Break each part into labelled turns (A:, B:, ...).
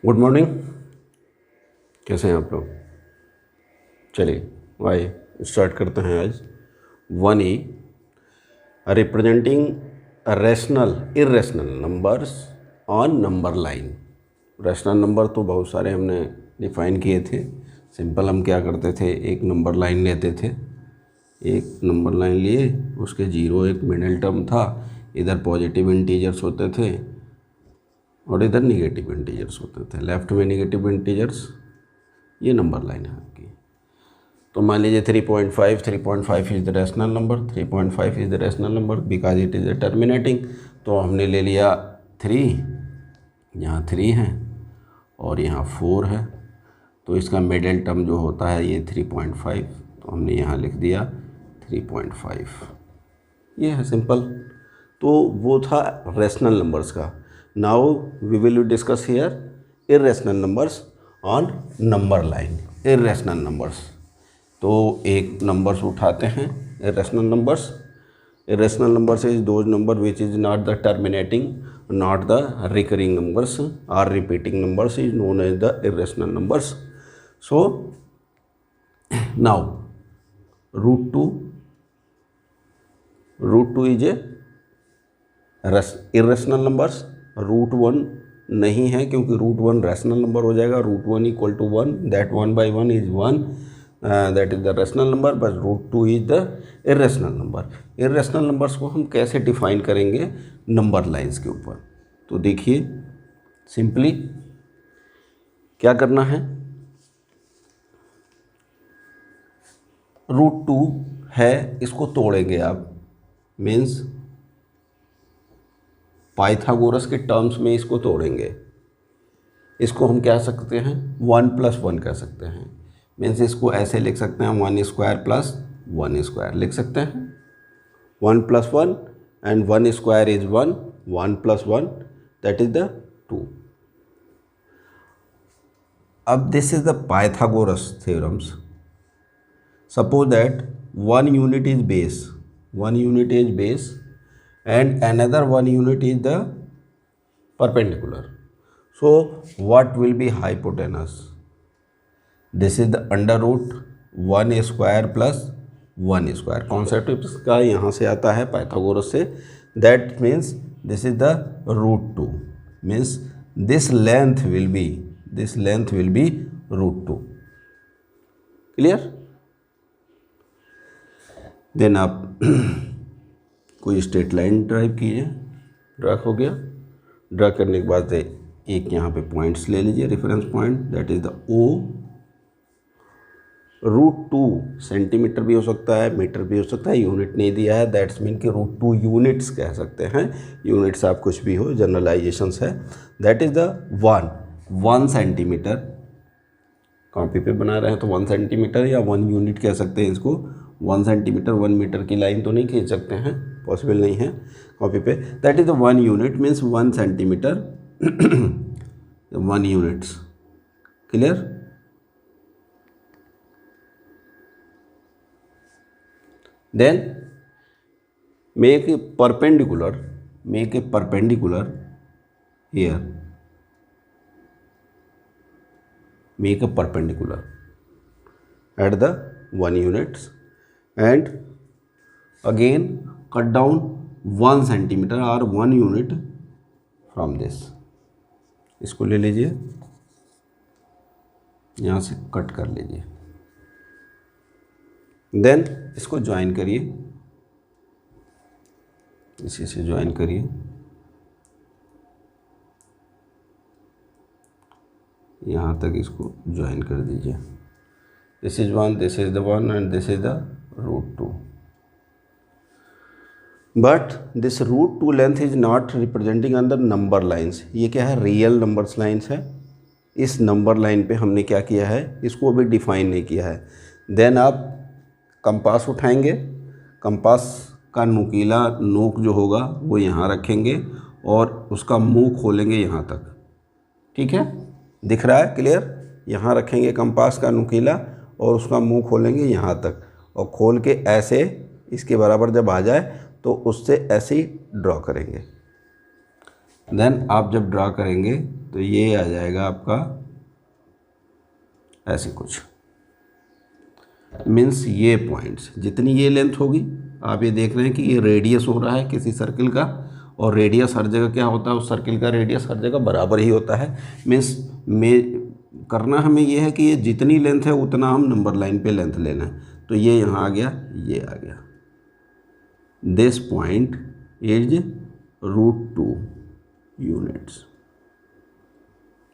A: Good morning. कैसे हैं आप लोग? चलिए वाई स्टार्ट करते हैं आज। 1E representing rational irrational numbers on number line. Rational number तो बहुत सारे हमने डिफाइन किए थे। सिंपल हम क्या करते थे, एक नंबर लाइन लेते थे, एक नंबर लाइन लिए, उसके जीरो एक मिडिल टर्म था, इधर पॉजिटिव इंटीजर्स होते थे और इधर निगेटिव इंटीजर्स होते थे। लेफ्ट में निगेटिव इंटीजर्स, ये नंबर लाइन है आपकी। तो मान लीजिए 3.5 is the rational number, 3.5 is the rational number because it is the terminating. तो हमने ले लिया 3, यहाँ 3 है और यहाँ 4 है, तो इसका मिडिल टर्म जो होता है ये 3.5, तो हमने यहाँ लिख दिया 3.5। ये है सिंपल। तो वो था रैशनल नंबर्स का। Now we will discuss here irrational numbers on number line. Irrational numbers, तो एक नंबर्स उठाते हैं irrational numbers. Irrational numbers is those number which is not the terminating, not the recurring numbers और repeating numbers is known as the irrational numbers. So now root two is a irrational numbers. Root 1 नहीं है क्योंकि root 1 rational number हो जाएगा। Root 1 equal to 1, that 1/1 is 1, that is the rational number, but root 2 is the irrational number. Irrational numbers को हम कैसे define करेंगे number lines के ऊपर? तो देखिए सिंपली क्या करना है, रूट 2 है, इसको तोड़ेंगे आप, मीन्स पाइथागोरस के टर्म्स में इसको तोड़ेंगे। इसको हम क्या सकते हैं, 1 + 1 कह सकते हैं। मीन्स इसको ऐसे लिख सकते हैं 1² + 1² लिख सकते हैं। 1 + 1 and 1² is 1, 1 + 1 that is the 2। अब this is the Pythagoras theorems. Suppose that 1 unit is base, 1 unit is base and another 1 unit is the perpendicular. So what will be hypotenuse? This is the under root 1² + 1²। Concept इसका यहाँ से आता है Pythagoras से। That means this is the root 2, means this length will be root 2। Clear? Then आप कोई straight line drive कीजिए। Draw हो गया। ड्रा करने के बाद एक यहाँ पे पॉइंट्स ले लीजिए, reference point, that is the O। Root 2 centimetre भी हो सकता है, मीटर भी हो सकता है, यूनिट नहीं दिया है, दैट्स मीन कि रूट 2 यूनिट्स कह सकते हैं। यूनिट्स आप कुछ भी हो, जनरलाइजेशंस है। That is the 1 centimetre. Copy पे बना रहे हैं तो 1 सेंटीमीटर या 1 यूनिट कह सकते हैं इसको। 1 सेंटीमीटर 1 मीटर की लाइन तो नहीं खींच सकते हैं, पॉसिबल नहीं है कॉपी पे। That is the 1 unit, means 1 centimetre 1 units. Clear? Then make a perpendicular here, make a perpendicular at the 1 units and again cut down 1 centimetre और 1 यूनिट फ्रॉम दिस। इसको ले लीजिए, यहाँ से कट कर लीजिए। देन इसको ज्वाइन करिए, इसी से ज्वाइन करिए, यहाँ तक इसको ज्वाइन कर दीजिए। This is 1, this is the 1 and this is the root 2। But this root 2 length is not representing under number lines. ये क्या है, रियल नंबर्स लाइन्स है। इस नंबर लाइन पे हमने क्या किया है, इसको अभी डिफाइन नहीं किया है। देन आप कंपास उठाएंगे, कंपास का नुकीला नोक जो होगा वो यहाँ रखेंगे और उसका मुंह खोलेंगे यहाँ तक। ठीक है, दिख रहा है क्लियर? यहाँ रखेंगे कंपास का नुकीला और उसका मुंह खोलेंगे यहाँ तक, और खोल के ऐसे इसके बराबर जब आ जाए तो उससे ऐसे ही ड्रॉ करेंगे। देन आप जब ड्रा करेंगे तो ये आ जाएगा आपका ऐसे कुछ, मीन्स ये पॉइंट्स जितनी ये लेंथ होगी, आप ये देख रहे हैं कि ये रेडियस हो रहा है किसी सर्किल का, और रेडियस हर जगह क्या होता है, उस सर्किल का रेडियस हर जगह बराबर ही होता है। मीन्स में करना हमें ये है कि ये जितनी लेंथ है उतना हम नंबर लाइन पे लेंथ लेना है। तो ये यहाँ आ गया, ये आ गया, दिस पॉइंट इज √2 यूनिट्स,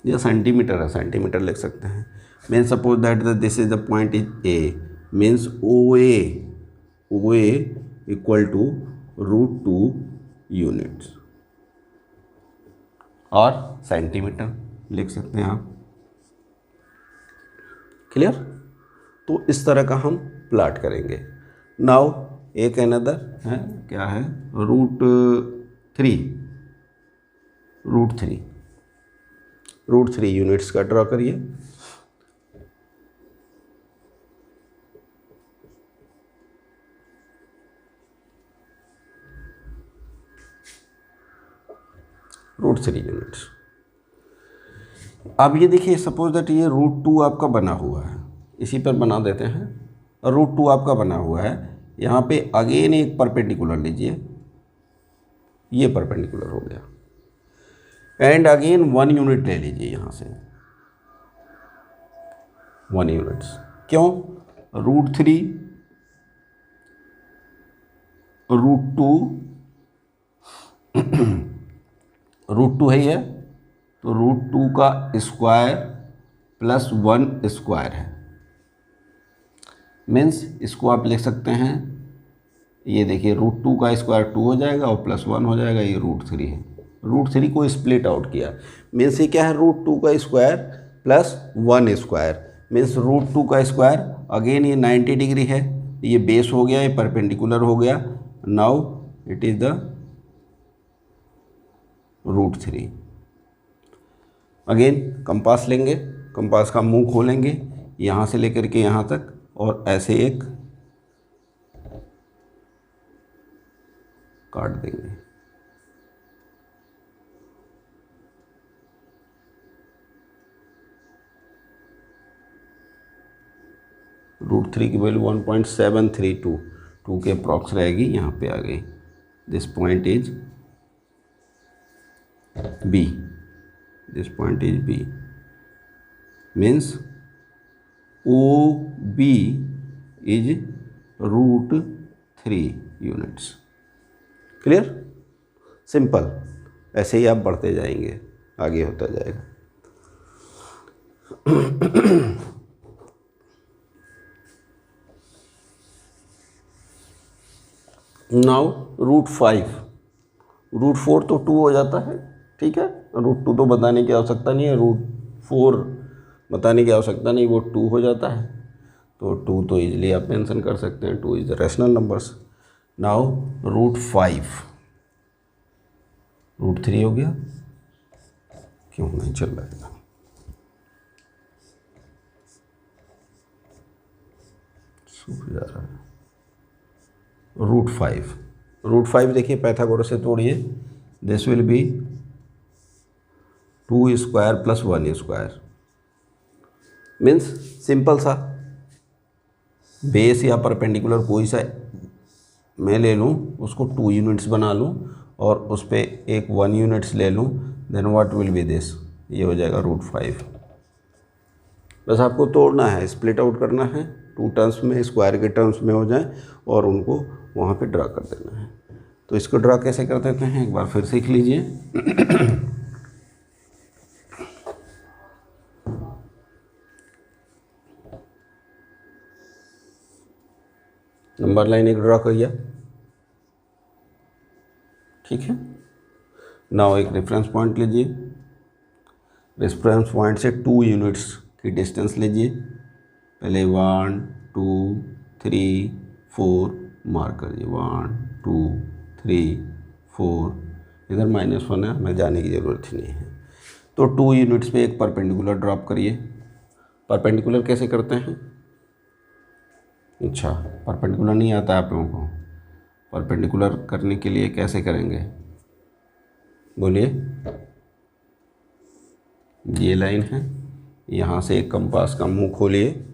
A: या सेंटीमीटर है, सेंटीमीटर लिख सकते हैं। Means suppose that this is the point is A, means O A equal to √2 units, और सेंटीमीटर लिख सकते हैं आप। क्लियर? तो इस तरह का हम प्लाट करेंगे। नाउ एक अनदर है, क्या है, √3 यूनिट्स का ड्रॉ करिए। √3 यूनिट्स। अब ये देखिए, सपोज दैट ये √2 आपका बना हुआ है, इसी पर बना देते हैं। √2 आपका बना हुआ है, यहाँ पे अगेन एक परपेंडिकुलर लीजिए, ये परपेंडिकुलर हो गया, एंड अगेन 1 यूनिट ले लीजिए यहाँ से, 1 यूनिट्स। क्यों? √3 √2 है ये, तो √2 का स्क्वायर प्लस 1 स्क्वायर है। मीन्स इसको आप लिख सकते हैं, ये देखिए √2 का स्क्वायर 2 हो जाएगा और प्लस 1 हो जाएगा, ये √3 है। √3 को स्प्लिट आउट किया, मीन्स ये क्या है, √2 का स्क्वायर प्लस 1 स्क्वायर, मीन्स √2 का स्क्वायर, अगेन ये 90 डिग्री है, ये बेस हो गया, ये परपेंडिकुलर हो गया। Now it is the √3। Again compass लेंगे, कंपास का मुंह खोलेंगे यहाँ से लेकर के यहाँ तक, और ऐसे एक काट देंगे। √3 की वैल्यू 1.732 के अप्रॉक्स रहेगी, यहाँ पे आ गई। This point is B, this point is B, means OB is √3 units. Clear? Simple, ऐसे ही आप बढ़ते जाएंगे, आगे होता जाएगा। नाउ √4 तो 2 हो जाता है, ठीक है। √2 तो बताने की आवश्यकता नहीं है, √4 बताने की आवश्यकता नहीं, वो 2 हो जाता है। तो 2 तो इजीली आप मेंशन कर सकते हैं, 2 is the rational numbers. Now √3 हो गया, क्यों नहीं चल रहा है, सूख जा रहा है। √5 देखिए पाइथागोरस से तोड़िए, this will be 2 square plus 1 square, means simple सा, बेस या परपेंडिकुलर कोई सा मैं ले लूँ, उसको 2 यूनिट्स बना लूँ और उस पर एक 1 यूनिट्स ले लूँ, then what will be this, ये हो जाएगा √5। बस आपको तोड़ना है, स्प्लिट आउट करना है, 2 टर्म्स में, स्क्वायर के टर्म्स में हो जाए, और उनको वहाँ पे ड्रा कर देना है। तो इसको ड्रा कैसे कर देते हैं, एक बार फिर सीख लीजिए। नंबर लाइन एक ड्रा करिए, ठीक है। नाउ एक रेफरेंस पॉइंट लीजिए, रेफरेंस पॉइंट से 2 यूनिट्स की डिस्टेंस लीजिए, पहले 1 2 3 4 मार्क करिए, 1 2 3 4, इधर -1 है, हमें जाने की ज़रूरत ही नहीं है। तो 2 यूनिट्स पे एक परपेंडिकुलर ड्रॉप करिए। परपेंडिकुलर कैसे करते हैं, अच्छा परपेंडिकुलर नहीं आता है आप लोगों को, परपेंडिकुलर करने के लिए कैसे करेंगे, बोलिए। ये लाइन है, यहाँ से एक कंपास का मुंह खोलिए,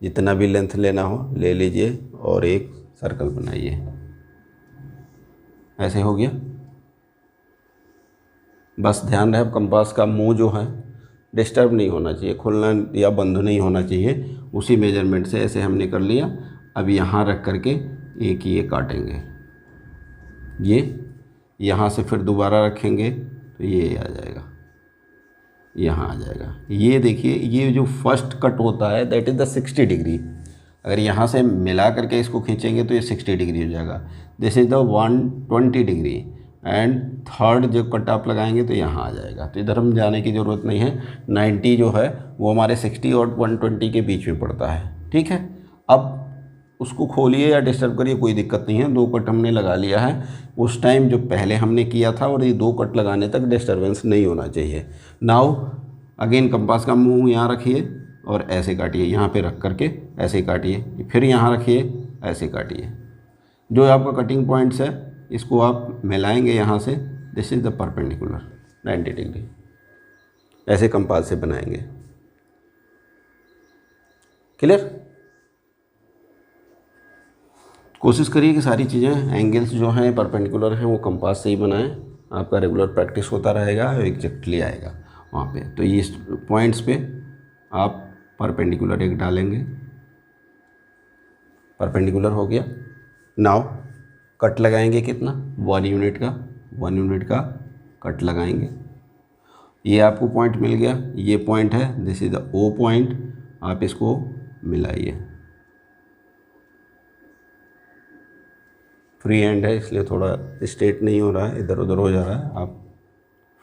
A: जितना भी लेंथ लेना हो ले लीजिए और एक सर्कल बनाइए। ऐसे हो गया। बस ध्यान रहे कंपास का मुंह जो है डिस्टर्ब नहीं होना चाहिए, खुलना या बंद नहीं होना चाहिए। उसी मेजरमेंट से ऐसे हमने कर लिया। अब यहाँ रख करके एक ये काटेंगे, ये यहाँ से फिर दोबारा रखेंगे तो ये आ जाएगा, यहाँ आ जाएगा। ये देखिए, ये जो फर्स्ट कट होता है दैट इज़ द 60 डिग्री। अगर यहाँ से मिला करके इसको खींचेंगे तो ये 60 डिग्री हो जाएगा। This is the 120 degree. And third जो कट आप लगाएंगे तो यहाँ आ जाएगा। तो इधर हम जाने की ज़रूरत नहीं है। 90 जो है वो हमारे 60 और 120 के बीच में पड़ता है। ठीक है, अब उसको खोलिए या डिस्टर्ब करिए, कोई दिक्कत नहीं है। 2 कट हमने लगा लिया है। उस टाइम जो पहले हमने किया था और ये 2 कट लगाने तक डिस्टर्बेंस नहीं होना चाहिए। नाउ अगेन कंपास का मुंह यहाँ रखिए और ऐसे काटिए, यहाँ पे रख करके ऐसे काटिए, फिर यहाँ रखिए, ऐसे काटिए। जो आपका कटिंग पॉइंट्स है इसको आप मिलाएंगे यहाँ से। This is the perpendicular 90 degree. ऐसे कंपास से बनाएंगे। क्लियर? कोशिश करिए कि सारी चीज़ें एंगल्स जो हैं परपेंडिकुलर हैं वो कंपास से ही बनाएं। आपका रेगुलर प्रैक्टिस होता रहेगा, एग्जैक्टली आएगा वहाँ पे। तो ये पॉइंट्स पे आप परपेंडिकुलर एक डालेंगे। परपेंडिकुलर हो गया। नाउ कट लगाएंगे कितना? 1 यूनिट का। 1 यूनिट का कट लगाएंगे। ये आपको पॉइंट मिल गया, ये पॉइंट है, this is the O point. आप इसको मिलाइए। फ्री हैंड है इसलिए थोड़ा स्ट्रेट नहीं हो रहा है, इधर उधर हो जा रहा है। आप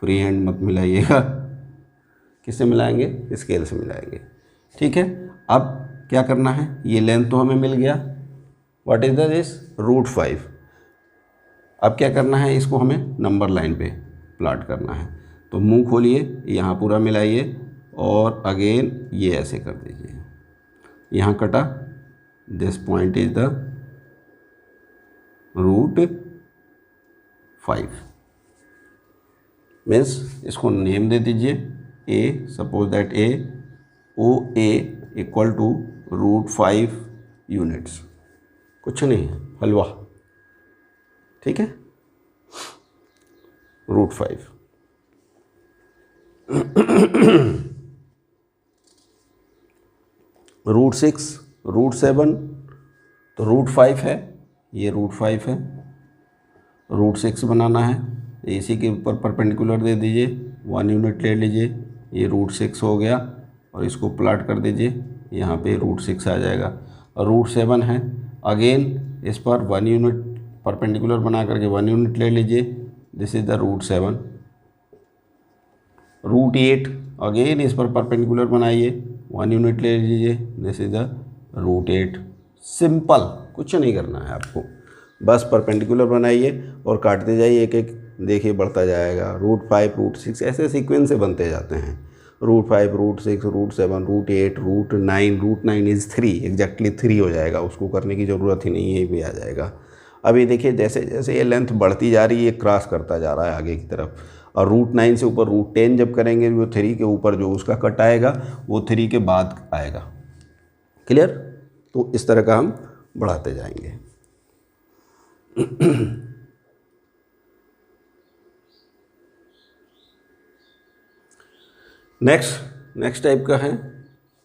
A: फ्री हैंड मत मिलाइएगा। किससे मिलाएंगे? स्केल से मिलाएंगे। ठीक है, अब क्या करना है? ये लेंथ तो हमें मिल गया। What is this? √5। अब क्या करना है? इसको हमें नंबर लाइन पे प्लॉट करना है। तो मुंह खोलिए, यहाँ पूरा मिलाइए और अगेन ये ऐसे कर दीजिए। यहाँ कटा, this point is the √5। Means इसको नेम दे दीजिए A. Suppose that A O A equal to √5 units. कुछ नहीं है, हलवा। ठीक है, √5। √6, √7, तो √5 है, ये √5 है। √6 बनाना है, इसी के ऊपर परपेंडिकुलर दे दीजिए, 1 यूनिट ले लीजिए, ये √6 हो गया और इसको प्लॉट कर दीजिए, यहाँ पे √6 आ जाएगा। और √7 है, अगेन इस पर 1 यूनिट परपेंडिकुलर बना करके 1 यूनिट ले लीजिए, दिस इज़ द √7। √8, अगेन इस पर परपेंडिकुलर बनाइए, 1 यूनिट ले लीजिए, दिस इज़ द √8। सिंपल, कुछ नहीं करना है आपको, बस परपेंडिकुलर बनाइए और काटते जाइए एक एक, देखिए बढ़ता जाएगा। √5, √6 ऐसे सीक्वेंस से बनते जाते हैं। √5, √6, √7, √8, √9। √9 इज़ 3, एग्जैक्टली 3 हो जाएगा, उसको करने की ज़रूरत ही नहीं है, ये भी आ जाएगा। अभी देखिए जैसे जैसे ये लेंथ बढ़ती जा रही है, ये क्रॉस करता जा रहा है आगे की तरफ। और √9 से ऊपर √10 जब करेंगे, वो 3 के ऊपर जो उसका कट आएगा वो 3 के बाद आएगा। क्लियर? तो इस तरह का हम बढ़ाते जाएंगे। नेक्स्ट टाइप का है,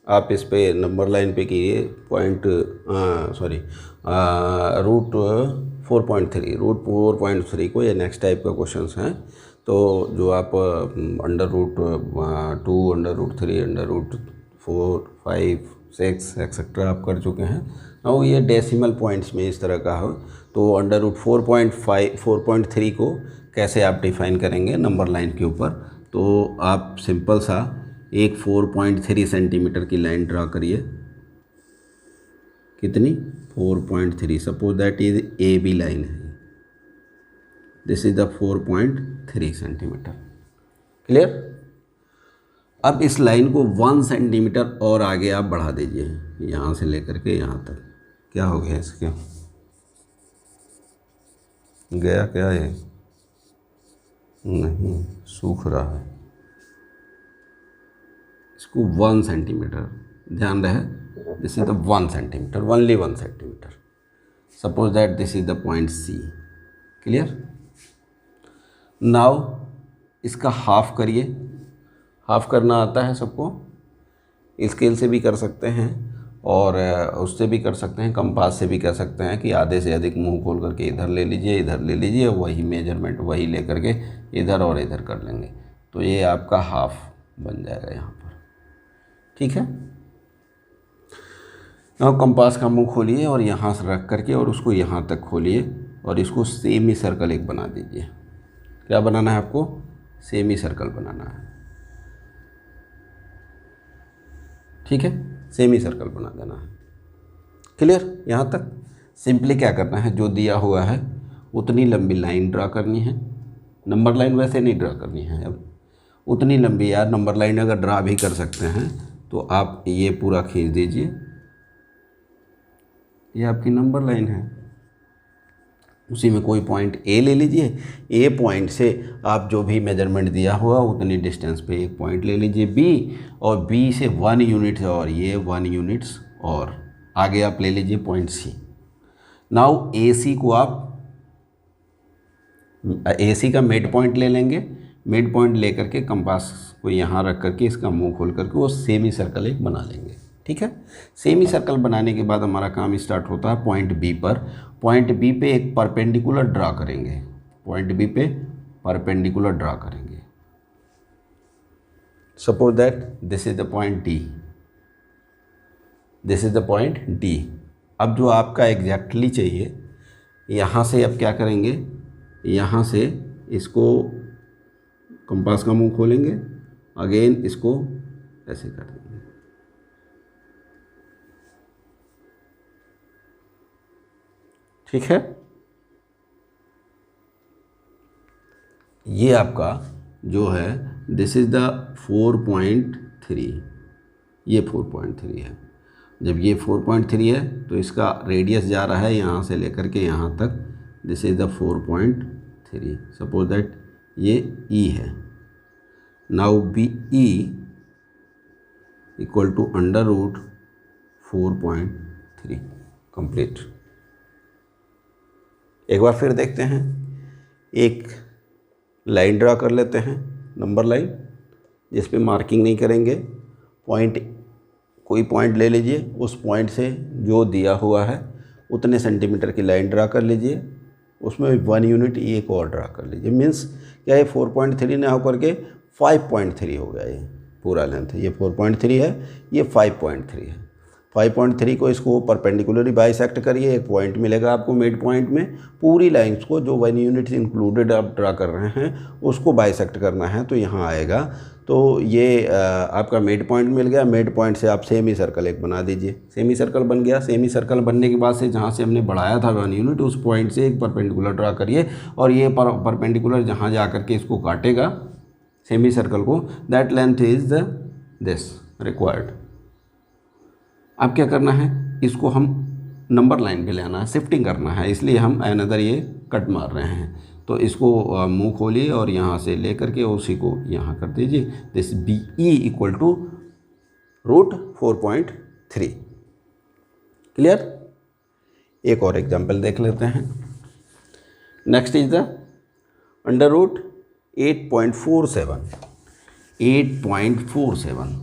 A: आप इस पे नंबर लाइन पे कीजिए √4.3 को, ये नेक्स्ट टाइप का क्वेश्चंस हैं। तो जो आप √2, √3, √4, 5, 6 एक्सेट्रा आप कर चुके हैं। और ये डेसिमल पॉइंट्स में इस तरह का हो, तो √4.3 को कैसे आप डिफाइन करेंगे नंबर लाइन के ऊपर? तो आप सिंपल सा एक 4.3 सेंटीमीटर की लाइन ड्रा करिए। कितनी? 4.3। Suppose that is A B line है, this is the 4.3 centimetre. Clear? अब इस लाइन को 1 सेंटीमीटर और आगे आप बढ़ा दीजिए, यहाँ से लेकर के यहाँ तक। क्या हो गया इसके? गया क्या है? नहीं, सूख रहा है। इसको 1 सेंटीमीटर ध्यान रहे, this is the 1 centimetre, only 1 centimetre. Suppose that this is the point C. Clear? Now इसका हाफ करिए। हाफ करना आता है सबको, स्केल से भी कर सकते हैं और उससे भी कर सकते हैं, कंपास से भी कर सकते हैं कि आधे से अधिक मुंह खोल करके इधर ले लीजिए, इधर ले लीजिए, वही मेजरमेंट वही ले करके इधर और इधर कर लेंगे, तो ये आपका हाफ बन जाएगा यहाँ पर। ठीक है? अब कंपास का मुंह खोलिए और यहाँ से रख करके और उसको यहाँ तक खोलिए और इसको सेमी सर्कल एक बना दीजिए। क्या बनाना है आपको? सेमी सर्कल बनाना है। ठीक है? सेमी सर्कल बना देना है। क्लियर? यहाँ तक सिंपली क्या करना है, जो दिया हुआ है उतनी लंबी लाइन ड्रा करनी है। नंबर लाइन वैसे नहीं ड्रा करनी है, अब उतनी लंबी, यार नंबर लाइन अगर ड्रा भी कर सकते हैं तो आप ये पूरा खींच दीजिए, ये आपकी नंबर लाइन है। उसी में कोई पॉइंट ए ले लीजिए, ए पॉइंट से आप जो भी मेजरमेंट दिया हुआ उतनी डिस्टेंस पे एक पॉइंट ले लीजिए बी, और बी से 1 यूनिट और ये 1 यूनिट्स और आगे आप ले लीजिए पॉइंट सी। नाउ ए सी को आप ए सी का मिड पॉइंट ले लेंगे, मिड पॉइंट ले करके कंपास को यहाँ रख करके इसका मुंह खोल करके वो सेमी सर्कल एक बना लेंगे। ठीक है? सेमी सर्कल बनाने के बाद हमारा काम स्टार्ट होता है पॉइंट बी पर। पॉइंट बी पे एक परपेंडिकुलर ड्रा करेंगे, पॉइंट बी पे परपेंडिकुलर ड्रा करेंगे। Suppose that this is the point D, this is the point D. अब जो आपका एग्जैक्टली चाहिए, यहाँ से अब क्या करेंगे, यहाँ से इसको कंपास का मुंह खोलेंगे, अगेन इसको ऐसे कर देंगे। ठीक है? ये आपका जो है दिस इज़ द 4.3, ये 4.3 है। जब ये 4.3 है तो इसका रेडियस जा रहा है यहाँ से लेकर के यहाँ तक, this is the 4.3। Suppose that ये ई है। Now B E equal to under root 4.3 complete. एक बार फिर देखते हैं, एक लाइन ड्रा कर लेते हैं, नंबर लाइन, जिस पे मार्किंग नहीं करेंगे। पॉइंट, कोई पॉइंट ले लीजिए, उस पॉइंट से जो दिया हुआ है उतने सेंटीमीटर की लाइन ड्रा कर लीजिए, उसमें 1 यूनिट एक और ड्रा कर लीजिए। मीन्स क्या, ये 4.3 ना होकर के 5.3 हो गया, ये पूरा लेंथ। ये 4.3 है, ये 5.3 है। 5.3 को इसको परपेंडिकुलरली बाइसेक्ट करिए, एक पॉइंट मिलेगा आपको मिड पॉइंट में। पूरी लाइंस को जो 1 यूनिट इंक्लूडेड आप ड्रा कर रहे हैं उसको बाइसेक्ट करना है, तो यहाँ आएगा। तो ये आपका मिड पॉइंट मिल गया। मिड पॉइंट से आप सेमी सर्कल एक बना दीजिए। सेमी सर्कल बन गया। सेमी सर्कल बनने के बाद से जहाँ से हमने बढ़ाया था 1 यूनिट, उस पॉइंट से एक परपेंडिकुलर ड्रा करिए, और ये परपेंडिकुलर जहाँ जा करके इसको काटेगा सेमी सर्कल को, that length is the this required. अब क्या करना है, इसको हम नंबर लाइन पे ले आना है, शिफ्टिंग करना है, इसलिए हम अनदर ये कट मार रहे हैं। तो इसको मुंह खोलिए और यहाँ से ले करके उसी को यहाँ कर दीजिए। This B E equal to root 4.3। Clear? एक और एग्जाम्पल देख लेते हैं। Next is the under root 8.47। 8.47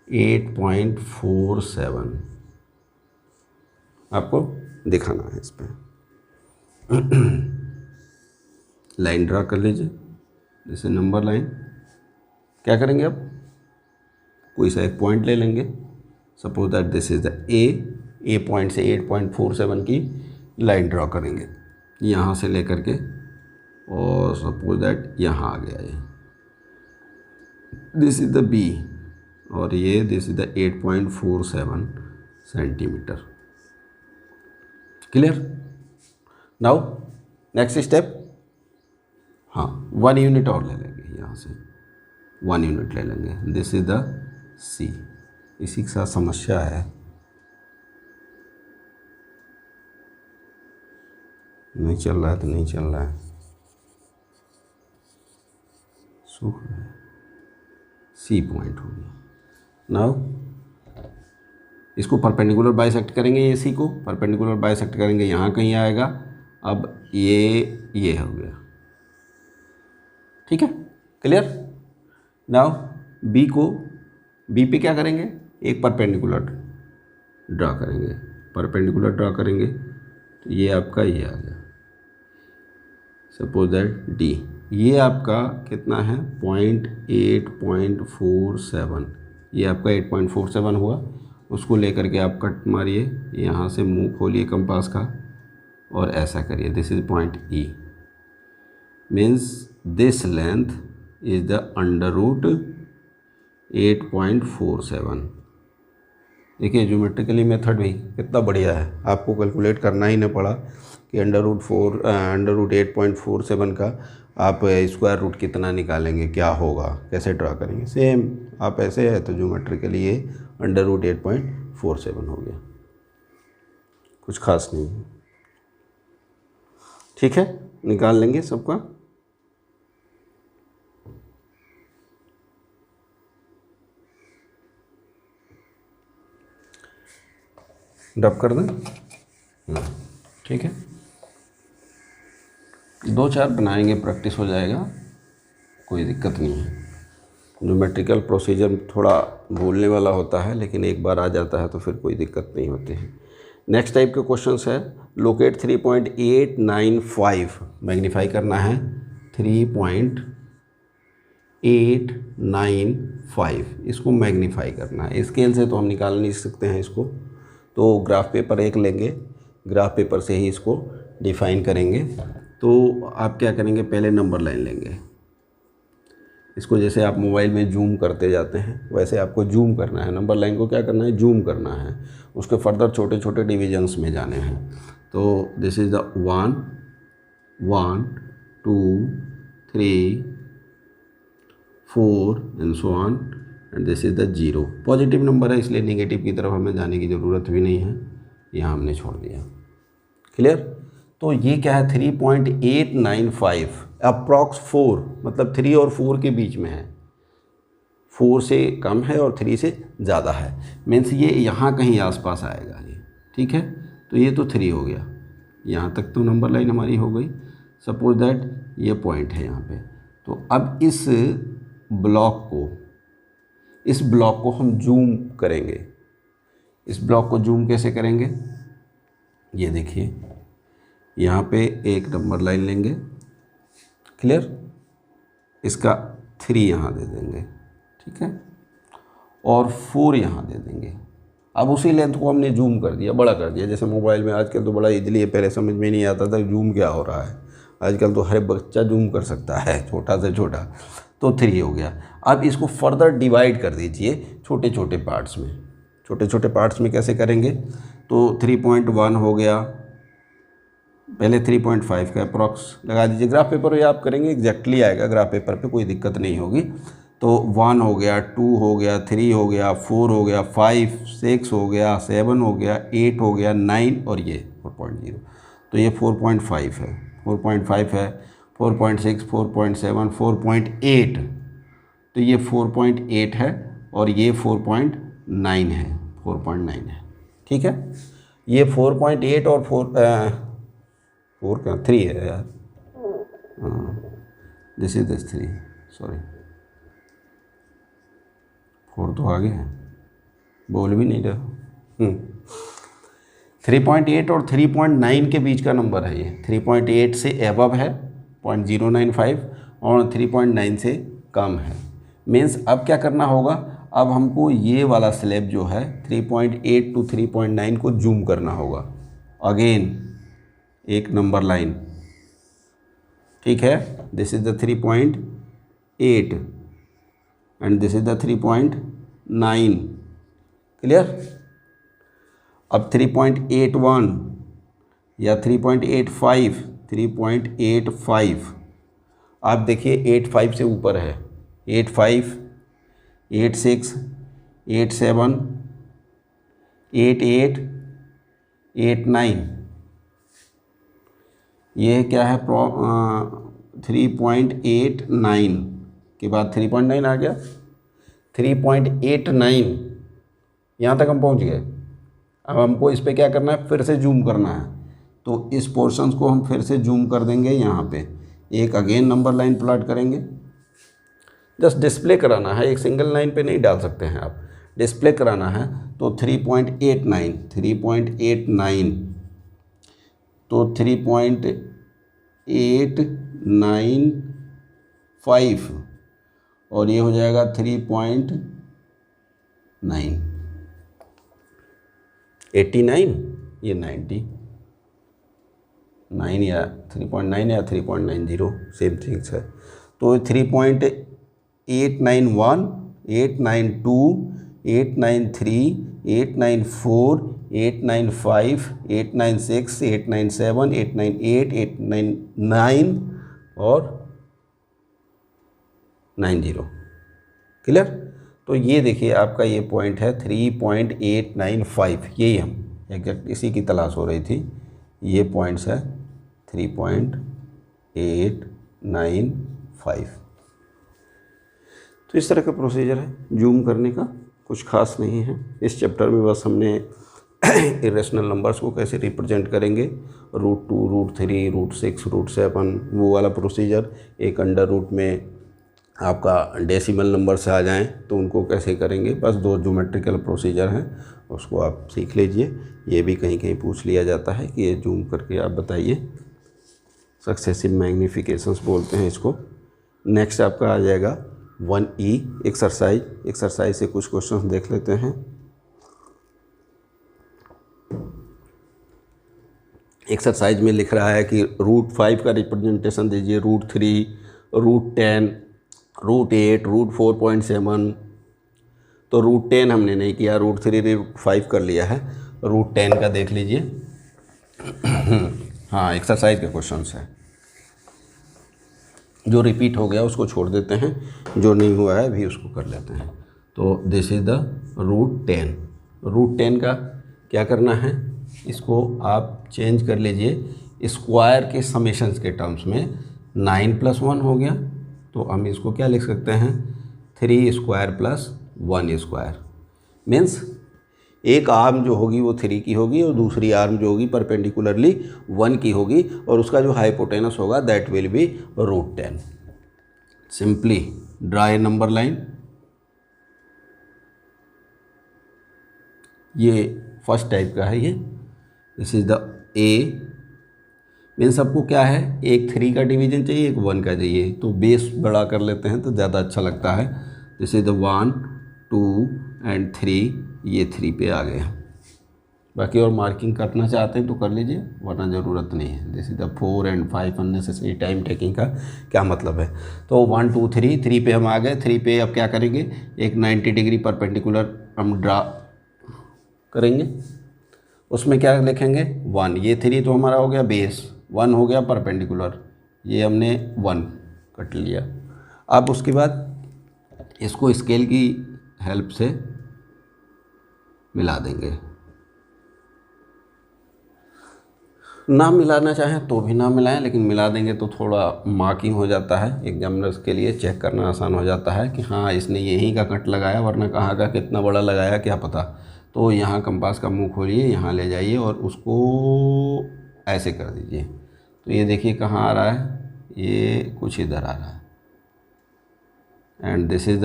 A: 8.47 आपको दिखाना है। इस पर लाइन ड्रा कर लीजिए, जैसे नंबर लाइन। क्या करेंगे, अब कोई सा एक पॉइंट ले लेंगे। Suppose that this is the A point से 8.47 की लाइन ड्रा करेंगे यहाँ से लेकर के, और सपोज दैट यहाँ आ गया ये, दिस इज द बी, और ये this is the 8.47 centimetre. Clear? Now next step, हाँ 1 यूनिट और ले लेंगे, यहाँ से 1 यूनिट ले लेंगे। दिस इज द सी। इसी के साथ समस्या है, नहीं चल रहा है तो नहीं चल रहा है, सूख रहा है। सी पॉइंट हो गया। नाउ इसको परपेंडिकुलर बाइसेक्ट करेंगे, ये सी को परपेंडिकुलर बाइसेक्ट करेंगे, यहाँ कहीं आएगा। अब ये हो गया, ठीक है, क्लियर। नाउ बी पे क्या करेंगे, एक परपेंडिकुलर ड्रा करेंगे, परपेंडिकुलर ड्रा करेंगे तो ये आपका ये आ गया। सपोज दैट डी, ये आपका कितना है 8.47, ये आपका 8.47 हुआ। उसको लेकर के आप कट मारिए, यहाँ से मुंह खोलिए कंपास का और ऐसा करिए, this is point E, means this length is the under root 8.47। देखिए ज्योमेट्रिकली मेथड भी कितना बढ़िया है, आपको कैलकुलेट करना ही ना पड़ा कि अंडर रूट 8.47 का आप स्क्वायर रूट कितना निकालेंगे, क्या होगा, कैसे ड्रा करेंगे। सेम आप ऐसे है तो ज्योमेट्रिकली ये अंडर रूट 8.47 हो गया, कुछ खास नहीं है, ठीक है, निकाल लेंगे सबका। डब कर दें, ठीक है, 2-4 बनाएंगे, प्रैक्टिस हो जाएगा, कोई दिक्कत नहीं है। ज्योमेट्रिकल प्रोसीजर थोड़ा भूलने वाला होता है, लेकिन एक बार आ जाता है तो फिर कोई दिक्कत नहीं होती है। नेक्स्ट टाइप के क्वेश्चंस है, लोकेट 3.895, मैग्नीफाई करना है 3.895, इसको मैग्नीफाई करना है। स्केल से तो हम निकाल नहीं सकते हैं इसको, तो ग्राफ पेपर एक लेंगे, ग्राफ पेपर से ही इसको डिफाइन करेंगे। तो आप क्या करेंगे, पहले नंबर लाइन लेंगे, इसको जैसे आप मोबाइल में जूम करते जाते हैं वैसे आपको जूम करना है, नंबर लाइन को क्या करना है, जूम करना है, उसके फर्दर छोटे छोटे डिविजन्स में जाने हैं। तो this is the 1 1 2 3 4 and so on, and this is the 0। Positive number है इसलिए नेगेटिव की तरफ हमें जाने की ज़रूरत भी नहीं है, यहाँ हमने छोड़ दिया, क्लियर। तो ये क्या है 3.895 अप्रॉक्स 4, मतलब 3 और 4 के बीच में है, 4 से कम है और 3 से ज़्यादा है, मीन्स ये यहाँ कहीं आसपास आएगा ये, ठीक है। तो ये तो 3 हो गया, यहाँ तक तो नंबर लाइन हमारी हो गई। सपोज दैट ये पॉइंट है यहाँ पे, तो अब इस ब्लॉक को हम जूम करेंगे। इस ब्लॉक को जूम कैसे करेंगे, ये देखिए, यहाँ पे एक नंबर लाइन लेंगे, क्लियर, इसका 3 यहाँ दे देंगे, ठीक है, और 4 यहाँ दे देंगे। अब उसी लेंथ को हमने जूम कर दिया, बड़ा कर दिया, जैसे मोबाइल में आजकल तो बड़ा इजीली है, पहले समझ में नहीं आता था जूम क्या हो रहा है, आजकल तो हर बच्चा जूम कर सकता है, छोटा से छोटा। तो 3 हो गया। अब इसको फर्दर डिवाइड कर दीजिए छोटे छोटे पार्ट्स में। छोटे छोटे पार्ट्स में कैसे करेंगे, तो 3.1 हो गया, पहले 3.5 का अप्रॉक्स लगा दीजिए, ग्राफ पेपर पे आप करेंगे एग्जैक्टली आएगा, ग्राफ पेपर पे कोई दिक्कत नहीं होगी। तो 1 हो गया, 2 हो गया, 3 हो गया, 4 हो गया, 5 6 हो गया, 7 हो गया, 8 हो गया, 9 और ये 4.0, तो ये 4.5 है, 4.5 है, 4.6, 4.7, 4.8, तो ये 4.8 है और ये 4.9 है, 4.9 है, ठीक है। ये 4.8 और 3 है यार, दिस इज दिस 3, सॉरी 4 तो आगे है, बोल भी नहीं रहा। 3.8 और 3.9 के बीच का नंबर है ये, 3.8 से एबव है 0.095 और 3.9 से कम है। मीन्स अब क्या करना होगा, अब हमको ये वाला स्लैब जो है 3.8 टू 3.9 को जूम करना होगा। अगेन एक नंबर लाइन, ठीक है, this is the 3.8 and this is the 3.9, clear. अब 3.81 या 3.85, 3.85, आप देखिए 85 से ऊपर है, 85, 86, 87, 88, 89, ये क्या है 3.89 के बाद 3.9 आ गया, 3.89 यहाँ तक हम पहुँच गए। अब हमको इस पे क्या करना है, फिर से जूम करना है। तो इस पोर्शंस को हम फिर से जूम कर देंगे। यहाँ पे एक अगेन नंबर लाइन प्लॉट करेंगे, जस्ट डिस्प्ले कराना है, एक सिंगल लाइन पे नहीं डाल सकते हैं आप, डिस्प्ले कराना है। तो 3.89 तो 3.895 और ये हो जाएगा 3.9, 89 ये 99 या 3.9 या 3.90 सेम थिंग्स है। तो 3.891, 892, 893, 894, 895, 896, 897, 898, 899 और 90। क्लियर। तो ये देखिए आपका ये पॉइंट है 3.895, यही हम एग्जैक्ट इसी की तलाश हो रही थी। ये पॉइंट्स है 3.895। तो इस तरह का प्रोसीजर है जूम करने का, कुछ खास नहीं है इस चैप्टर में। बस हमने इरेशनल नंबर्स को कैसे रिप्रेजेंट करेंगे, √2, √3, √6, √7 वो वाला प्रोसीजर, एक अंडर रूट में आपका डेसिमल नंबर से आ जाएं तो उनको कैसे करेंगे, बस 2 ज्योमेट्रिकल प्रोसीजर हैं, उसको आप सीख लीजिए। ये भी कहीं कहीं पूछ लिया जाता है कि ये जूम करके आप बताइए, सक्सेसिव मैग्नीफिकेशंस बोलते हैं इसको। नेक्स्ट आपका आ जाएगा 1E एक्सरसाइज से कुछ क्वेश्चंस देख लेते हैं। एक्सरसाइज में लिख रहा है कि √5 का रिप्रेजेंटेशन दीजिए, √3, √10, √8, √4.7। तो √10 हमने नहीं किया, √3, √5 कर लिया है, √10 का देख लीजिए। हाँ, एक्सरसाइज के क्वेश्चंस है, जो रिपीट हो गया उसको छोड़ देते हैं, जो नहीं हुआ है अभी उसको कर लेते हैं। तो दिस इज़ द √10। √10 का क्या करना है, इसको आप चेंज कर लीजिए स्क्वायर के समेशंस के टर्म्स में। 9 + 1 हो गया, तो हम इसको क्या लिख सकते हैं, 3² + 1²। मीन्स एक आर्म जो होगी वो 3 की होगी और दूसरी आर्म जो होगी परपेंडिकुलरली 1 की होगी, और उसका जो हाइपोटेनस होगा that will be √10। Simply draw a number line. ये फर्स्ट टाइप का है, ये this is the A. Means सबको क्या है, एक 3 का डिवीजन चाहिए, एक 1 का चाहिए, तो बेस बड़ा कर लेते हैं तो ज़्यादा अच्छा लगता है। दिस इज द 1, 2 एंड 3, ये 3 पे आ गए। बाकी और मार्किंग करना चाहते हैं तो कर लीजिए, वरना ज़रूरत नहीं है। This is the 4 and 5 unnecessary time taking का क्या मतलब है। तो 1, 2, 3 पे हम आ गए। 3 पे अब क्या करेंगे, एक 90 डिग्री परपेंडिकुलर हम ड्रा करेंगे। उसमें क्या लिखेंगे, 1। ये 3 तो हमारा हो गया बेस, 1 हो गया परपेंडिकुलर, ये हमने 1 कट लिया। अब उसके बाद इसको स्केल की हेल्प से मिला देंगे। ना मिलाना चाहें तो भी ना मिलाएं, लेकिन मिला देंगे तो थोड़ा मार्किंग हो जाता है, एग्जामिनर्स के लिए चेक करना आसान हो जाता है कि हाँ इसने यहीं का कट लगाया, वरना कहाँ का कितना बड़ा लगाया क्या पता। तो यहाँ कंपास का मुंह खोलिए, यहाँ ले जाइए और उसको ऐसे कर दीजिए। तो ये देखिए कहाँ आ रहा है, ये कुछ इधर आ रहा है। And this is the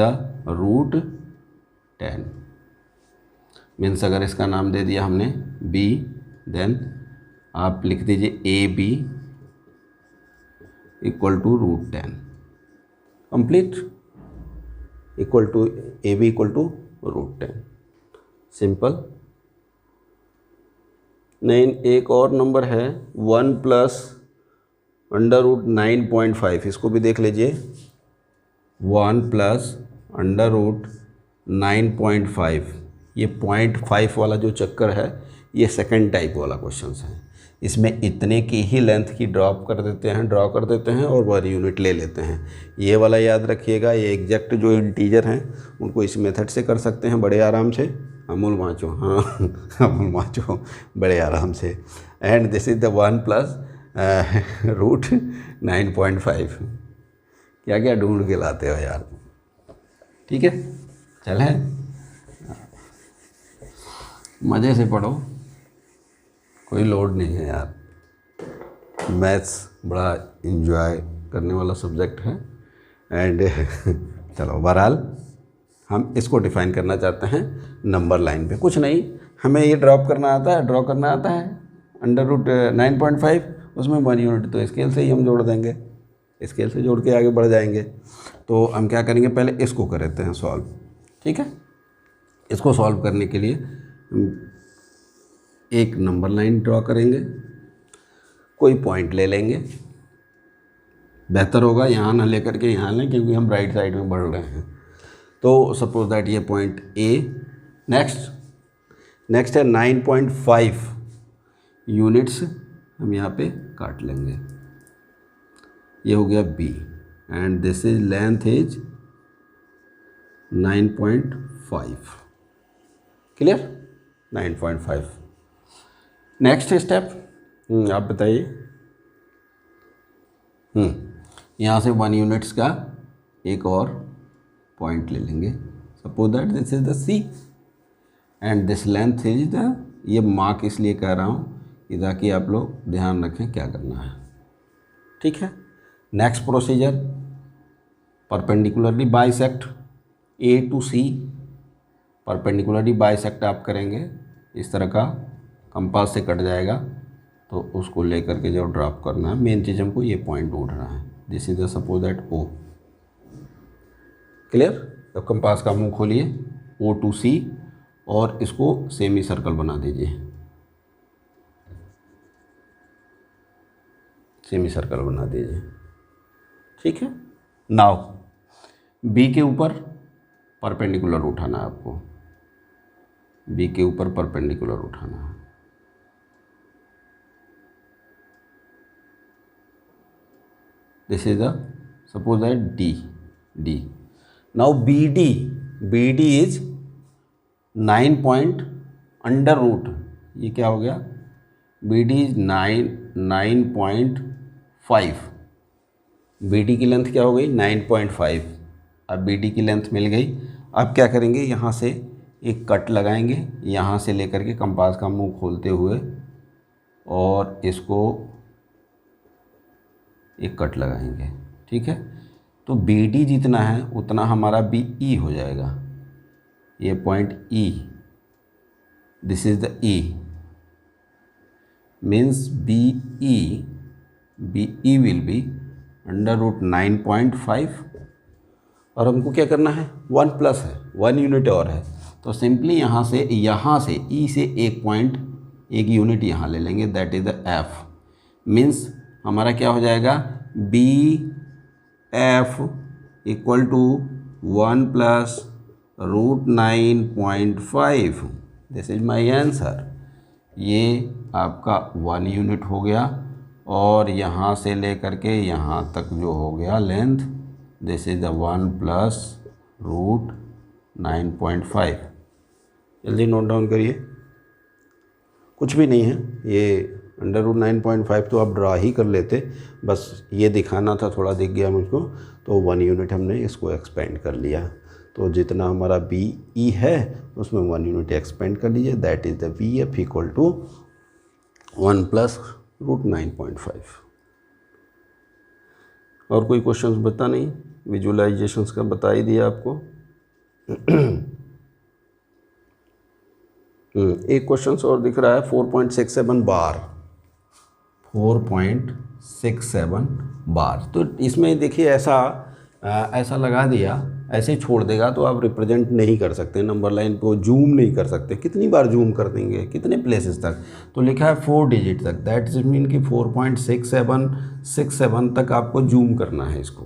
A: √10। Means अगर इसका नाम दे दिया हमने B, देन आप लिख दीजिए AB = √10। Complete, equal to AB = √10। Simple. नहीं, एक और नंबर है 1 + √9.5, इसको भी देख लीजिए। 1 + √9.5, ये 0.5 वाला जो चक्कर है, ये सेकंड टाइप वाला क्वेश्चन है। इसमें इतने की ही लेंथ की ड्रॉ कर देते हैं और 1 यूनिट ले लेते हैं। ये वाला याद रखिएगा, ये एग्जैक्ट जो इंटीजर हैं उनको इस मेथड से कर सकते हैं बड़े आराम से। अमूल माचो, हाँ अमूल माचो, बड़े आराम से। And this is the 1 + root 9.5। क्या क्या ढूंढ के लाते हो यार। ठीक है, चले मज़े से पढ़ो, कोई लोड नहीं है यार। मैथ्स बड़ा इन्जॉय करने वाला सब्जेक्ट है। एंड चलो बहरहाल हम इसको डिफ़ाइन करना चाहते हैं नंबर लाइन पे। कुछ नहीं, हमें ये ड्रॉ करना आता है अंडर रूट 9.5, उसमें 1 यूनिट तो स्केल से ही हम जोड़ देंगे, स्केल से जोड़ के आगे बढ़ जाएंगे। तो हम क्या करेंगे, पहले इसको कर लेते हैं सॉल्व। ठीक है, इसको सॉल्व करने के लिए हम एक नंबर लाइन ड्रॉ करेंगे, कोई पॉइंट ले लेंगे, बेहतर होगा यहाँ ना लेकर के यहाँ लें, क्योंकि हम राइट साइड में बढ़ रहे हैं। तो सपोज दैट ये पॉइंट ए, नेक्स्ट है 9.5 यूनिट्स हम यहाँ पे काट लेंगे, ये हो गया B, and this is length is 9.5। Clear, 9.5। Next step आप बताइए। यहाँ से 1 यूनिट्स का एक और पॉइंट ले लेंगे, suppose that this is the C and this length is the, ये मार्क इसलिए कह रहा हूँ ताकि आप लोग ध्यान रखें क्या करना है। ठीक है, next procedure, perpendicularly bisect A to C, perpendicularly bisect आप करेंगे, इस तरह का कंपास से कट जाएगा, तो उसको लेकर के जब ड्रॉप करना है, मेन चीज़ हमको ये पॉइंट ढूंढना है। This is the suppose that O. Clear, तो कंपास का मुंह खोलिए, ओ टू सी, और इसको सेमी सर्कल बना दीजिए, सेमी सर्कल बना दीजिए। ठीक है, नाउ बी के ऊपर परपेंडिकुलर उठाना है आपको, बी के ऊपर परपेंडिकुलर उठाना है। This is the suppose that D. Now B D is 9 point under root, ये क्या हो गया, B D is 9.5। B D की लेंथ क्या हो गई 9.5। अब बी डी की लेंथ मिल गई, अब क्या करेंगे, यहाँ से एक कट लगाएंगे, यहाँ से लेकर के कंपास का मुंह खोलते हुए और इसको एक कट लगाएंगे। ठीक है, तो बी डी जितना है उतना हमारा बी ई हो जाएगा, ये point E, this is the E, means B E will be under root 9.5, और हमको क्या करना है, 1 प्लस है, 1 यूनिट और है, तो सिंपली यहाँ से ई से एक पॉइंट, एक यूनिट यहाँ ले लेंगे, that is the F. Means हमारा क्या हो जाएगा, B F equal to 1 plus root 9.5। This is my answer. ये आपका 1 यूनिट हो गया, और यहाँ से लेकर के यहाँ तक जो हो गया length, this is the 1 plus root 9.5। जल्दी नोट डाउन करिए, कुछ भी नहीं है, ये अंडर रूट 9.5 तो आप ड्रा ही कर लेते, बस ये दिखाना था, थोड़ा दिख गया मुझको, तो 1 यूनिट हमने इसको एक्सपेंड कर लिया। तो जितना हमारा बी ई है उसमें 1 यूनिट एक्सपेंड कर लीजिए, that is the V F equal to 1 plus root 9.5। और कोई क्वेश्चंस बता नहीं, विजुअलाइजेशंस का बता ही दिया आपको। एक क्वेश्चन और दिख रहा है, 4.67 बार, 4.67 बार। तो इसमें देखिए ऐसा लगा दिया, ऐसे ही छोड़ देगा तो आप रिप्रेजेंट नहीं कर सकते, नंबर लाइन को जूम नहीं कर सकते। कितनी बार जूम कर देंगे, कितने प्लेसेस तक, तो लिखा है 4 डिजिट तक, दैट इज मीन कि 4.67 तक आपको जूम करना है इसको।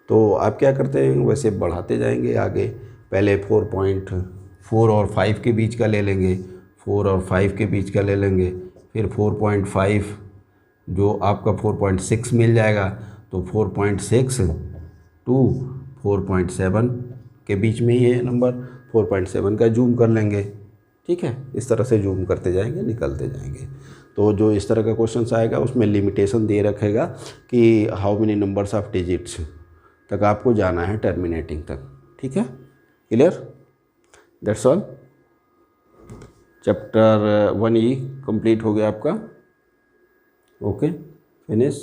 A: तो आप क्या करते हैं, वैसे बढ़ाते जाएंगे आगे, पहले 4.4 और 5 के बीच का ले लेंगे, 4 और 5 के बीच का ले लेंगे, फिर 4.5 जो आपका 4.6 मिल जाएगा, तो 4.6 टू 4.7 के बीच में ही है नंबर, 4.7 का जूम कर लेंगे। ठीक है, इस तरह से जूम करते जाएंगे, निकलते जाएंगे। तो जो इस तरह का क्वेश्चन आएगा उसमें लिमिटेशन दे रखेगा कि how many numbers of digits तक आपको जाना है टर्मिनेटिंग तक। ठीक है, clear, that's all. Chapter 1E complete हो गया आपका। Okay, finish.